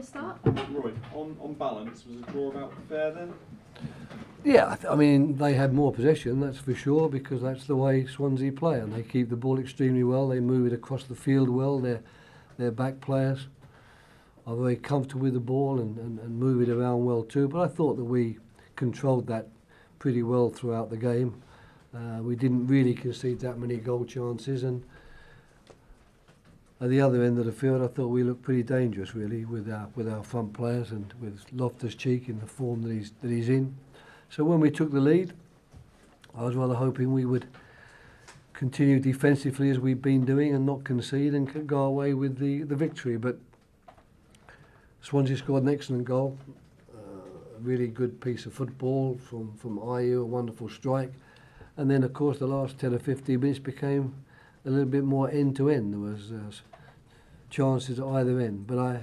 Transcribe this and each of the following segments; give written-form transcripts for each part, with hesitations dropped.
Start? Roy, on balance, was a draw about fair then? Yeah, I mean, they had more possession, that's for sure, because that's the way Swansea play, and they keep the ball extremely well. They move it across the field well. Their back players are very comfortable with the ball and move it around well too. But I thought that we controlled that pretty well throughout the game. We didn't really concede that many goal chances, and at the other end of the field, I thought we looked pretty dangerous, really, with our front players and with Loftus-Cheek in the form that he's in. So when we took the lead, I was rather hoping we would continue defensively as we've been doing and not concede and go away with the victory. But Swansea scored an excellent goal, a really good piece of football from Ayew, a wonderful strike. And then, of course, the last 10 or 15 minutes became a little bit more end-to-end. There was chances at either end. But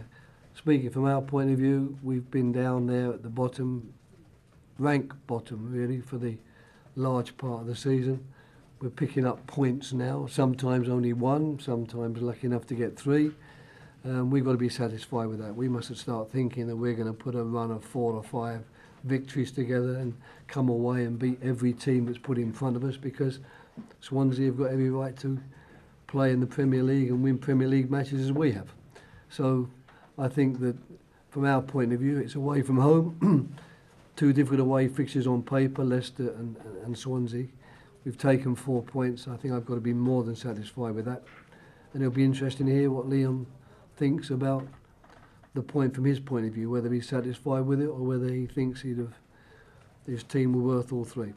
speaking from our point of view, we've been down there at the bottom, rank bottom really, for the large part of the season. We're picking up points now, sometimes only one, sometimes lucky enough to get three. We've got to be satisfied with that. We mustn't start thinking that we're going to put a run of 4 or 5 victories together and come away and beat every team that's put in front of us, because Swansea have got every right to play in the Premier League and win Premier League matches as we have. So I think that from our point of view, it's away from home. 2 different away fixtures on paper, Leicester and Swansea. We've taken 4 points. I think I've got to be more than satisfied with that. And it'll be interesting to hear what Liam thinks about the point from his point of view, whether he's satisfied with it or whether he thinks his team were worth all 3.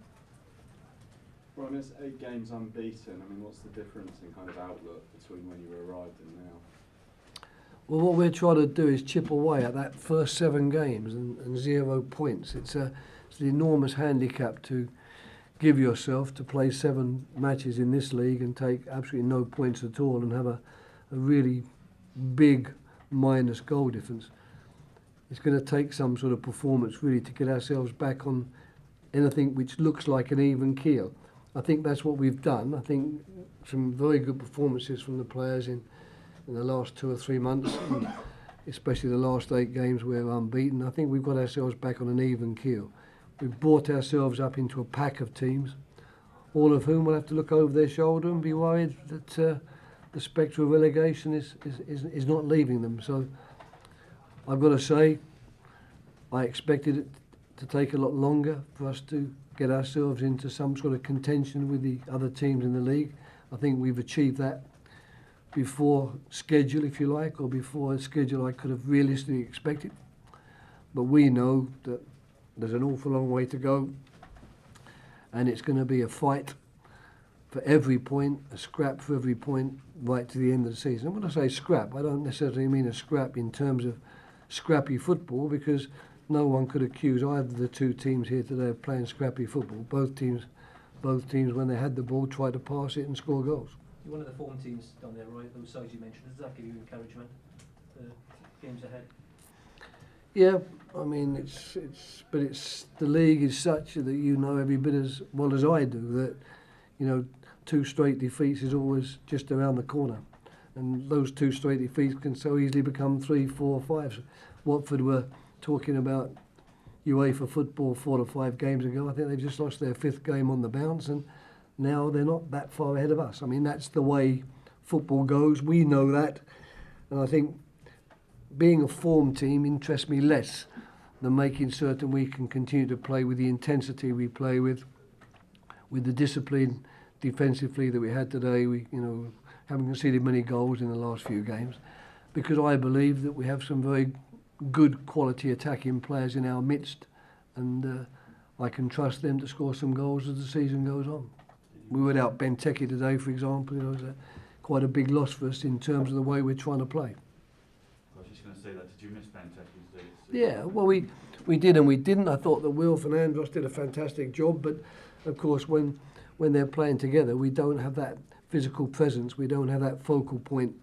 Well, I mean, it's 8 games unbeaten. I mean, what's the difference in kind of outlook between when you arrived and now? Well, what we're trying to do is chip away at that first 7 games and 0 points. It's an enormous handicap to give yourself to play 7 matches in this league and take absolutely no points at all and have a really big minus goal difference. It's going to take some sort of performance really to get ourselves back on anything which looks like an even keel. I think that's what we've done. I think some very good performances from the players in the last 2 or 3 months, especially the last 8 games we're unbeaten. I think we've got ourselves back on an even keel. We've brought ourselves up into a pack of teams, all of whom will have to look over their shoulder and be worried that the spectre of relegation is not leaving them. So I've got to say, I expected it to take a lot longer for us to get ourselves into some sort of contention with the other teams in the league. I think we've achieved that before schedule, if you like, or before a schedule I could have realistically expected. But we know that there's an awful long way to go, and it's going to be a fight for every point, a scrap for every point, right to the end of the season. And when I say scrap, I don't necessarily mean a scrap in terms of scrappy football, because no one could accuse either of the 2 teams here today of playing scrappy football. Both teams, when they had the ball, tried to pass it and score goals. You're one of the form teams down there, right? Those sides you mentioned. Does that give you encouragement for games ahead? Yeah, I mean, it's the league is such that you know every bit as well as I do that, you know, 2 straight defeats is always just around the corner, and those 2 straight defeats can so easily become 3, 4, 5. Watford were talking about UEFA football 4 or 5 games ago. I think they've just lost their 5th game on the bounce, and now they're not that far ahead of us. I mean, that's the way football goes. We know that, and I think being a form team interests me less than making certain we can continue to play with the intensity we play with the discipline defensively that we had today. We, you know, haven't conceded many goals in the last few games, because I believe that we have some very good quality attacking players in our midst, and I can trust them to score some goals as the season goes on. We were without Benteke today, for example. You know, it was quite a big loss for us in terms of the way we're trying to play. I was just going to say that. Did you miss Benteke today? Yeah, well, we did and we didn't. I thought that Will Fernandez did a fantastic job, but of course when they're playing together, we don't have that physical presence. We don't have that focal point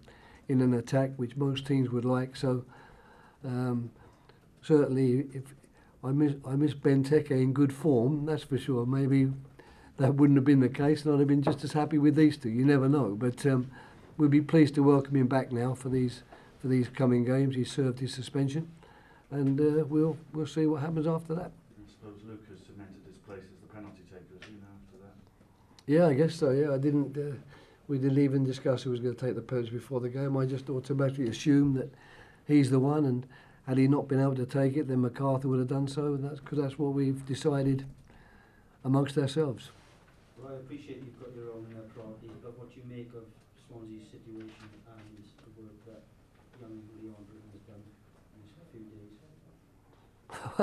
in an attack, which most teams would like. So certainly, if I miss Benteke in good form, that's for sure. Maybe that wouldn't have been the case, and I'd have been just as happy with these 2. You never know. But we'll be pleased to welcome him back now for these for these coming games. He served his suspension, and we'll see what happens after that. I suppose Lucas cemented his place as the penalty taker, is he now after that? Yeah, I guess so. Yeah, I didn't. We didn't even discuss who was going to take the penalty before the game. I just automatically assumed that he's the one, and had he not been able to take it, then MacArthur would have done so. And that's what we've decided amongst ourselves. Well, I appreciate you've got your own priorities, but what do you make of Swansea's situation and the work that young Leon Britton has done in these few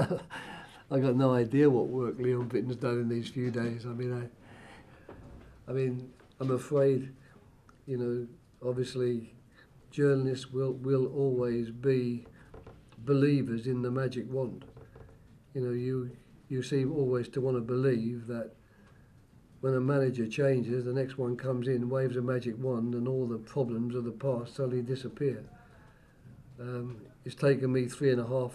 days? I got no idea what work Leon Britton's done in these few days. I mean, I'm afraid, you know, obviously journalists will always be believers in the magic wand. You know, you seem always to want to believe that when a manager changes, the next one comes in, waves a magic wand, and all the problems of the past suddenly disappear. It's taken me 3.5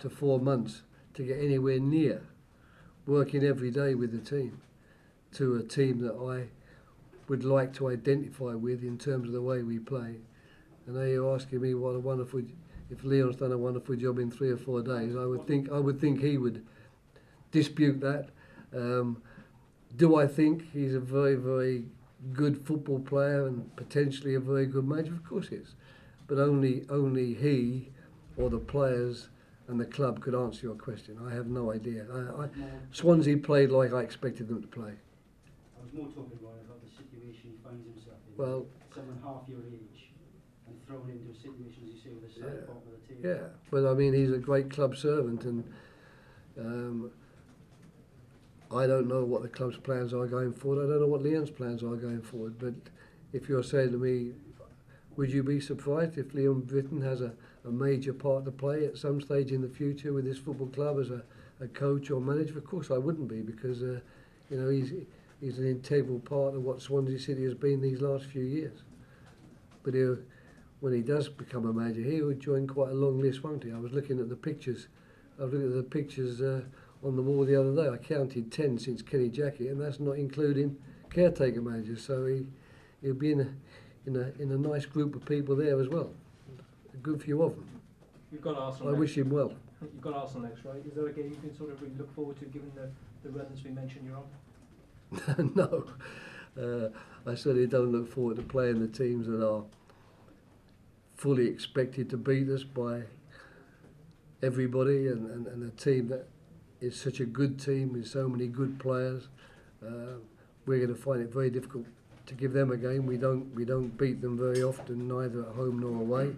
to 4 months to get anywhere near working every day with the team, to a team that I would like to identify with in terms of the way we play. And now you're asking me what a wonderful, if Leon's done a wonderful job in 3 or 4 days, I would think he would dispute that. Do I think he's a very, very good football player and potentially a very good manager? Of course he is. But only he or the players and the club could answer your question. I have no idea. Swansea played like I expected them to play. I was more talking about the situation he finds himself in. Well, someone half your age and thrown into a situation, as you say, with a side bottom of the table. Yeah, but I mean, he's a great club servant, and I don't know what the club's plans are going forward. I don't know what Leon's plans are going forward. But if you're saying to me, would you be surprised if Leon Britton has a major part to play at some stage in the future with this football club as a coach or manager? Of course I wouldn't be, because you know, he's an integral part of what Swansea City has been these last few years. But when he does become a manager, he would join quite a long list, won't he? I was looking at the pictures. On the wall the other day. I counted 10 since Kenny Jackett, and that's not including caretaker managers. So he'll be in a nice group of people there as well. A good few of them. You've got Arsenal. I wish him well. You've got Arsenal next, right? Is that a game you can sort of really look forward to, given the runs we mentioned you're on? No, I certainly don't look forward to playing the teams that are fully expected to beat us by everybody, and a team that is such a good team with so many good players. We're going to find it very difficult to give them a game. We don't beat them very often, neither at home nor away.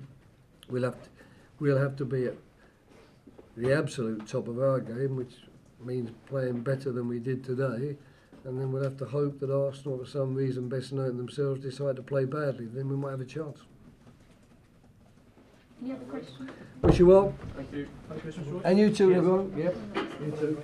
We'll have to be at the absolute top of our game, which means playing better than we did today, and then we'll have to hope that Arsenal, for some reason best known themselves, decide to play badly. Then we might have a chance. Any other questions? Wish you well. Thank you. Thank you, Mr. Roy. And you too, Cheers. everyone. Yep, you too.